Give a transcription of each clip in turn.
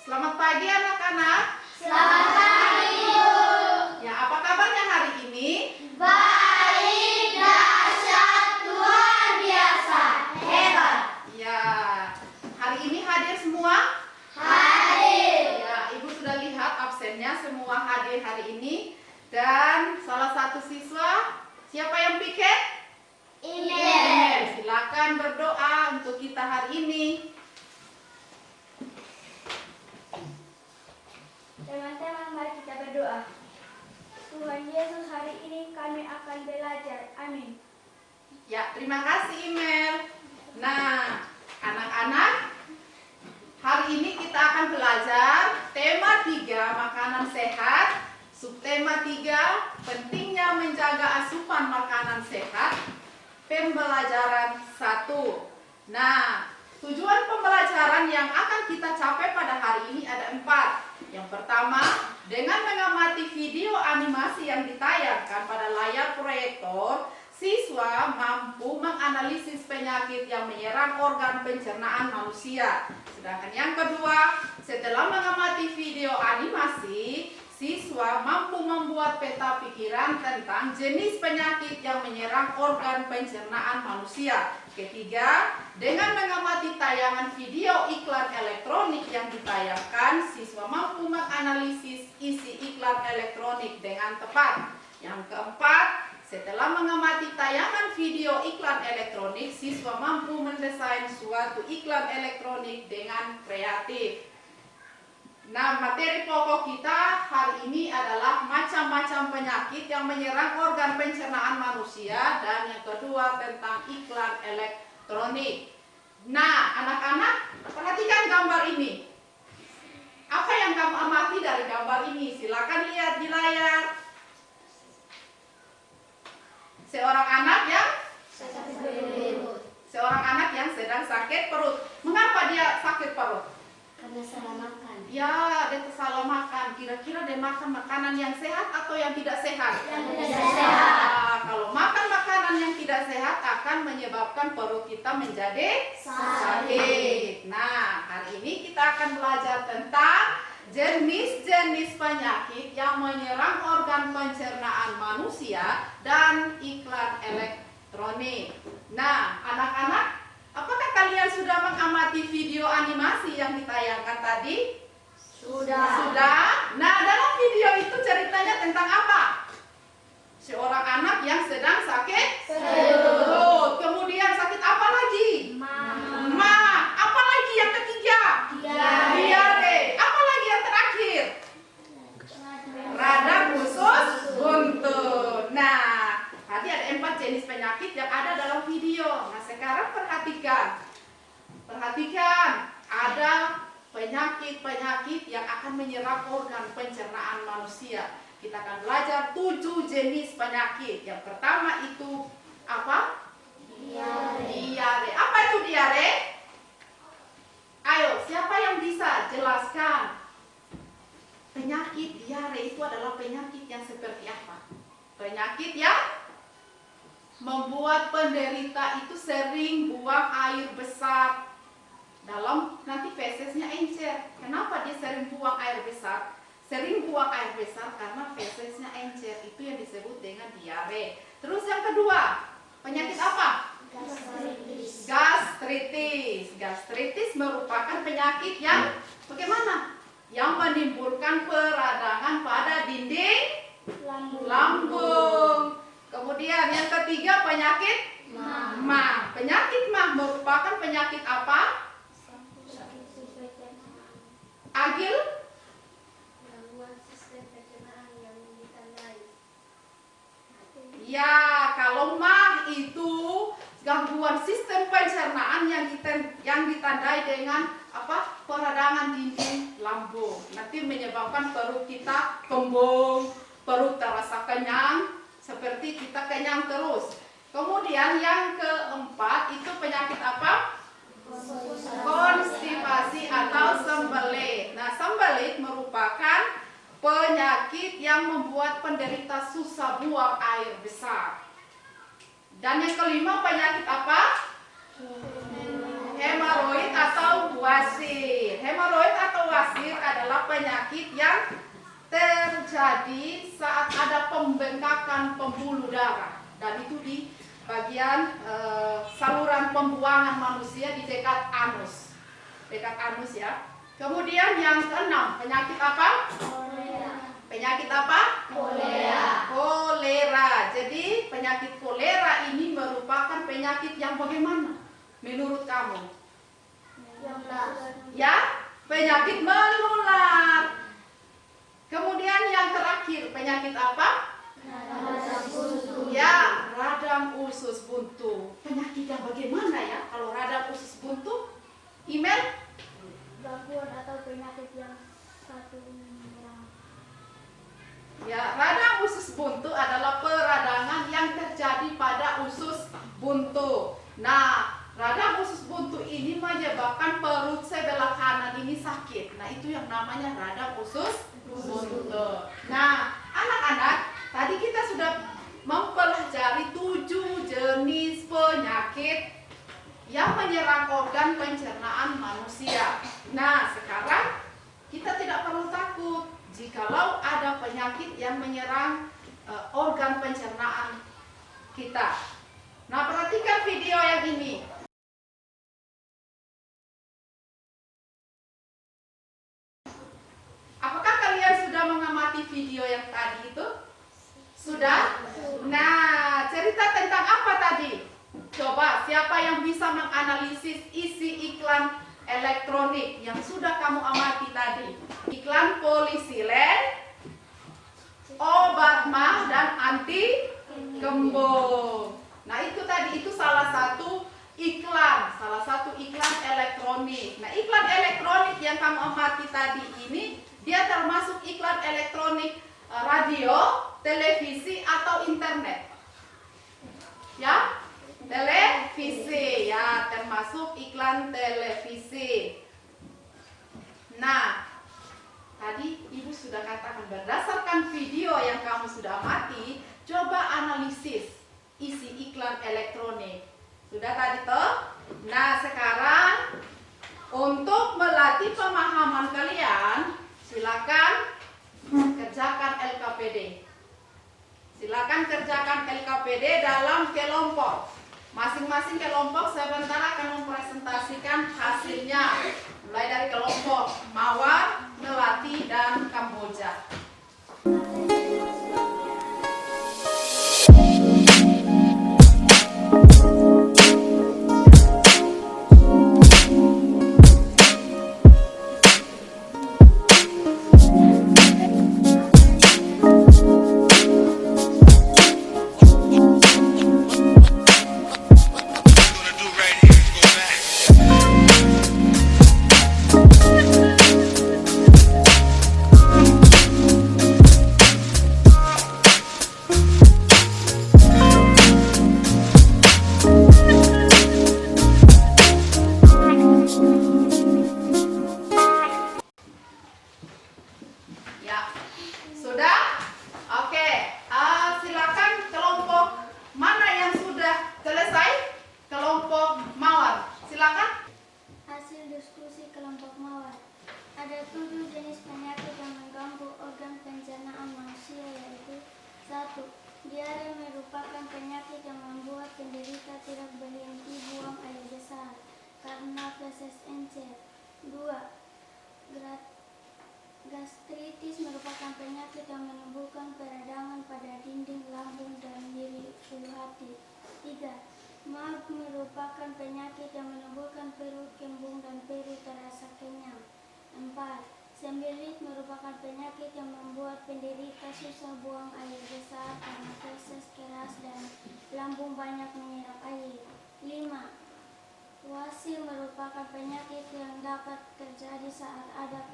Selamat pagi anak-anak. Selamat pagi, Bu. Ya, apa kabarnya hari ini? Baik, dahsyat, luar biasa, hebat. Ya, hari ini hadir semua? Hadir. Ya, Ibu sudah lihat absennya semua hadir hari ini. Dan salah satu siswa, siapa yang piket? Email. Silakan berdoa untuk kita hari ini. Teman-teman, mari kita berdoa. Tuhan Yesus, hari ini kami akan belajar. Amin. Ya, terima kasih Email. Nah, anak-anak, hari ini kita akan belajar tema 3, makanan sehat. Subtema 3, pentingnya menjaga asupan makanan sehat. Pembelajaran 1. Nah, tujuan pembelajaran yang akan kita capai pada hari ini ada 4. Yang pertama, dengan mengamati video animasi yang ditayangkan pada layar proyektor, siswa mampu menganalisis penyakit yang menyerang organ pencernaan manusia. Sedangkan yang kedua, setelah mengamati video animasi, siswa mampu membuat peta pikiran tentang jenis penyakit yang menyerang organ pencernaan manusia. Ketiga, dengan mengamati tayangan video iklan elektronik yang ditayangkan, siswa mampu menganalisis isi iklan elektronik dengan tepat. Yang keempat, setelah mengamati tayangan video iklan elektronik, siswa mampu mendesain suatu iklan elektronik dengan kreatif. Nah, materi pokok kita hari ini adalah macam-macam penyakit yang menyerang organ pencernaan manusia, dan yang kedua tentang iklan elektronik. Nah, anak-anak, perhatikan gambar ini. Apa yang kamu amati dari gambar ini? Silakan lihat di layar. Seorang anak yang sedang sakit perut. Mengapa dia sakit perut? Karena salah makan. Ya, dia salah makan. Kira-kira dia makan makanan yang sehat atau yang tidak sehat? Yang tidak sehat. Nah, kalau makan makanan yang tidak sehat akan menyebabkan perut kita menjadi sakit. Nah, hari ini kita akan belajar tentang jenis-jenis penyakit yang menyerang organ pencernaan manusia dan iklan elektronik. Nah, anak-anak, apakah kalian sudah mengamati video animasi yang ditayangkan tadi? Sudah. Nah, dalam video itu ceritanya tentang apa? Seorang anak yang sedang sakit perut. Kemudian sakit apa lagi? Mah. Apa lagi yang ketiga? Diare. Apa lagi yang terakhir? Radang usus buntu. Nah, tadi ada 4 jenis penyakit yang ada dalam video. Nah, sekarang perhatikan. Ada penyakit-penyakit yang akan menyerang organ pencernaan manusia. Kita akan belajar 7 jenis penyakit. Yang pertama itu apa? Diare. Apa itu diare? Ayo, siapa yang bisa jelaskan? Penyakit diare itu adalah penyakit yang seperti apa? Penyakit yang membuat penderita itu sering buang air besar. Nanti fesesnya encer. Kenapa dia sering buang air besar? Sering buang air besar karena fesesnya encer. Itu yang disebut dengan diare. Terus yang kedua, penyakit apa? Gastritis. Gastritis merupakan penyakit yang bagaimana? Yang menimbulkan peradangan pada dinding lambung. Kemudian yang ketiga, penyakit mah. Penyakit mah merupakan penyakit apa? Agil? Ya, kalau mah itu gangguan sistem pencernaan yang ditandai dengan apa? Peradangan dinding lambung. Nanti menyebabkan perut kita kembung, perut terasa kenyang, seperti kita kenyang terus. Kemudian yang keempat itu penyakit apa? Konstipasi atau sembelit. Nah, sembelit merupakan penyakit yang membuat penderita susah buang air besar. Dan yang kelima, penyakit apa? Hemoroid atau wasir. Hemoroid atau wasir penyakit yang terjadi saat ada pembengkakan pembuluh darah, dan itu di bagian saluran pembuangan manusia di dekat anus ya. Kemudian yang keenam, penyakit apa? Penyakit apa? Kolera. Jadi penyakit kolera ini merupakan penyakit yang bagaimana menurut kamu? Ya, penyakit menular. Kemudian yang terakhir, penyakit apa? Ya, radang usus buntu. Penyakit yang bagaimana ya kalau radang usus buntu? Email? Gangguan atau penyakit yang satu menyerang. Ya, radang usus buntu adalah peradangan yang terjadi pada usus buntu. Nah, radang usus buntu ini menyebabkan perut sebelah kanan ini sakit. Nah, itu yang namanya radang usus buntu. Nah, anak-anak, tadi kita sudah mempelajari 7 jenis penyakit yang menyerang organ pencernaan manusia. Nah, sekarang kita tidak perlu takut jikalau ada penyakit yang menyerang organ pencernaan kita. Nah, perhatikan video yang ini. Apakah kalian sudah mengamati video yang tadi itu? Sudah? Nah, cerita tentang apa tadi? Coba, siapa yang bisa menganalisis isi iklan elektronik yang sudah kamu amati tadi? Iklan polisilen, obat mah, dan anti gembok. Nah, itu tadi, itu salah satu iklan elektronik. Nah, iklan elektronik yang kamu amati tadi ini, dia termasuk iklan elektronik radio, televisi, atau internet. Ya, televisi, ya, termasuk iklan televisi. Nah, tadi Ibu sudah katakan berdasarkan video yang kamu sudah amati, coba analisis isi iklan elektronik. Sudah tadi toh? Nah, sekarang untuk melatih pemahaman kalian, silakan kerjakan LKPD. Silakan kerjakan LKPD dalam kelompok. Masing-masing kelompok sebentar akan mempresentasikan hasilnya. Mulai dari kelompok Mawar, Melati, dan Kamboja. Ya, sudah? Oke, silakan kelompok mana yang sudah selesai? Kelompok Mawar, silakan. Hasil diskusi kelompok Mawar. Ada 7 jenis penyakit yang mengganggu organ pencernaan manusia, yaitu 1. Diare merupakan penyakit yang membuat penderita tidak berhenti buang air besar karena feses encer. 2. Gastritis merupakan penyakit yang menimbulkan peradangan pada dinding lambung dan nyeri ulu hati. 3. MAG merupakan penyakit yang menimbulkan perut kembung dan perut terasa kenyang. 4. Sembelit merupakan penyakit yang membuat penderita susah buang air besar karena feses keras dan lambung banyak menyerap air. 5. Wasil merupakan penyakit yang dapat terjadi saat ada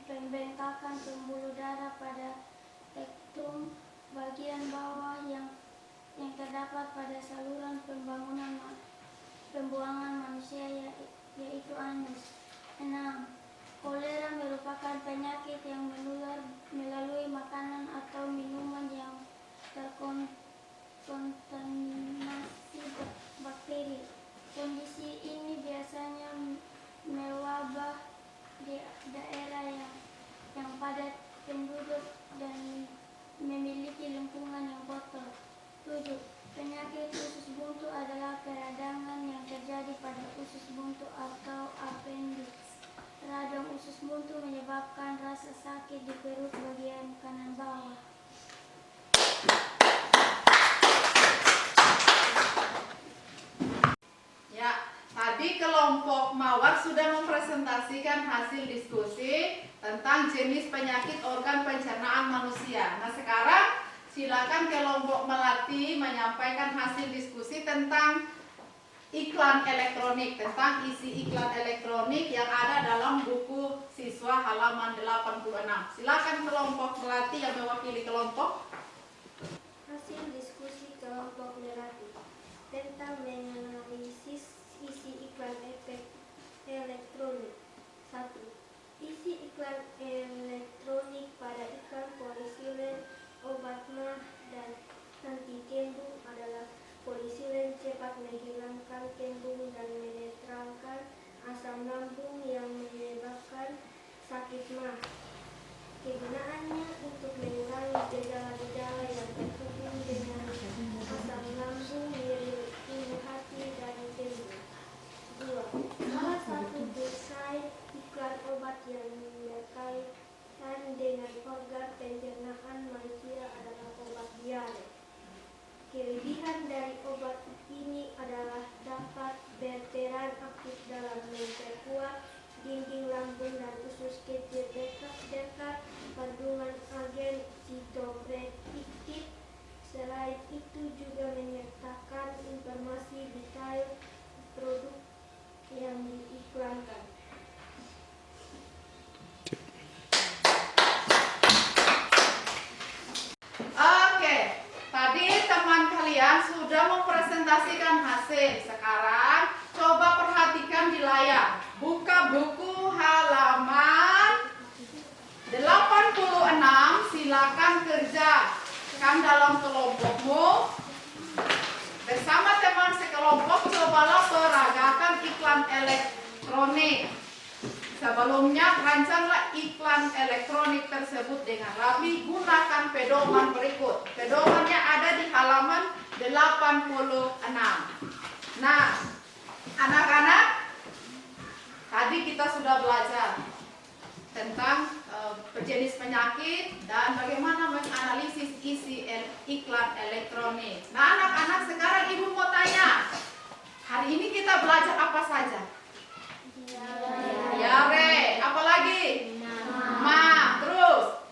pembengkakan pembuluh darah pada rektum bagian bawah yang terdapat pada saluran pembuangan manusia, yaitu anus. 6. Kolera merupakan penyakit yang menular melalui makanan atau minuman yang terkontaminasi bakteri. Kondisi ini biasanya mewabah di rasa sakit di perut bagian kanan bawah. Ya, tadi kelompok mawar sudah mempresentasikan hasil diskusi tentang jenis penyakit organ pencernaan manusia. Nah, sekarang silakan kelompok melati menyampaikan hasil diskusi tentang iklan elektronik, tentang isi iklan elektronik yang ada dalam buku siswa halaman 86. Silakan kelompok melati yang mewakili kelompok. Hasil diskusi kelompok melati tentang menganalisis isi iklan efek elektronik. 1. Isi iklan elektronik pada iklan polisilen, obat mah, dan anti kembung adalah polisilen cepat menghilangkan kembung dan menetralkan asam lambung yang menyebabkan sakit mah. Kegunaannya untuk mengurangi gejala-gejala yang terhubung dengan asam lambung, nyeri ulu hati, dan kembung. 2. Salah satu desain iklan obat yang berkaitan dengan organ pencernaan manusia adalah obat diare. Kelebihan dari obat ini adalah dapat berperan aktif dalam memperkuat dinding lambung dan usus kecil dekat kandungan agen sitopretiktif. Selain itu juga menyertakan informasi detail produk yang diiklankan. Oke, tadi teman kalian sudah mempresentasikan hasil. Sekarang coba perhatikan di layar. Buka buku halaman 86, silakan kerjakan dalam kelompokmu. Bersama teman sekelompok cobalah peragakan iklan elektronik. Sebelumnya rancanglah iklan elektronik tersebut dengan rapi. Gunakan pedoman berikut. Pedomannya ada di halaman 86. Nah, anak-anak, tadi kita sudah belajar tentang jenis penyakit dan bagaimana menganalisis isi iklan elektronik. Nah, anak-anak, sekarang ibu mau tanya, hari ini kita belajar apa saja? Diare, apa lagi? Ma, terus?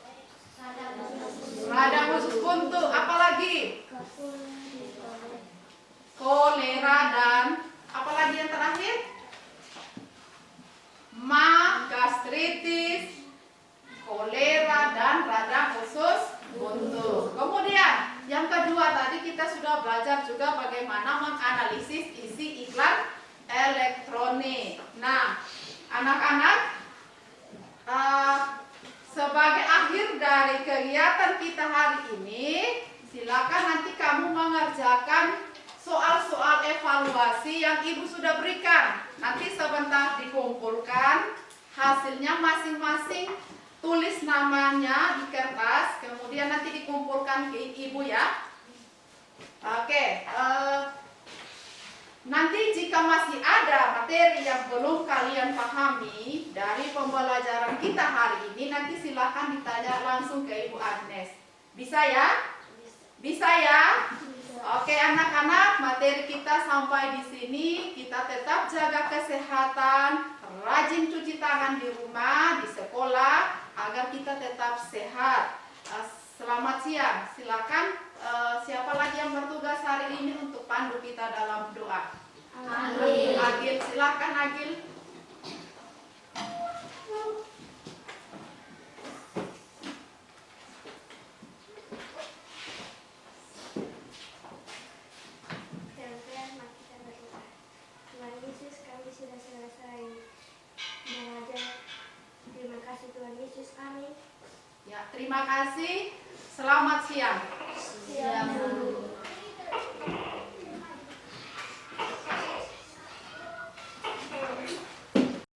Radang usus buntu, apa lagi? Kolera dan apa lagi yang terakhir? Ma, gastritis, kolera dan radang usus buntu. Kemudian yang kedua tadi kita sudah belajar juga bagaimana menganalisis isi iklan elektronik. Nah, anak-anak, sebagai akhir dari kegiatan kita hari ini, silakan nanti kamu mengerjakan soal-soal evaluasi yang ibu sudah berikan. Nanti sebentar dikumpulkan hasilnya masing-masing, tulis namanya di kertas, kemudian nanti dikumpulkan ke ibu ya. Oke, nanti jika masih ada materi yang belum kalian pahami dari pembelajaran kita hari ini, nanti silakan ditanya langsung ke Ibu Agnes. Bisa ya? Bisa ya? Oke anak-anak, materi kita sampai di sini. Kita tetap jaga kesehatan, rajin cuci tangan di rumah, di sekolah, agar kita tetap sehat. Selamat siang. Silakan siapa lagi yang bertugas hari ini untuk pandu kita dalam doa? Amin. Agil, silakan Agil. Tuhan Yesus, kami sudah selesai belajar. Terima kasih Tuhan Yesus. Amin. Ya, terima kasih. Selamat siang. Siap.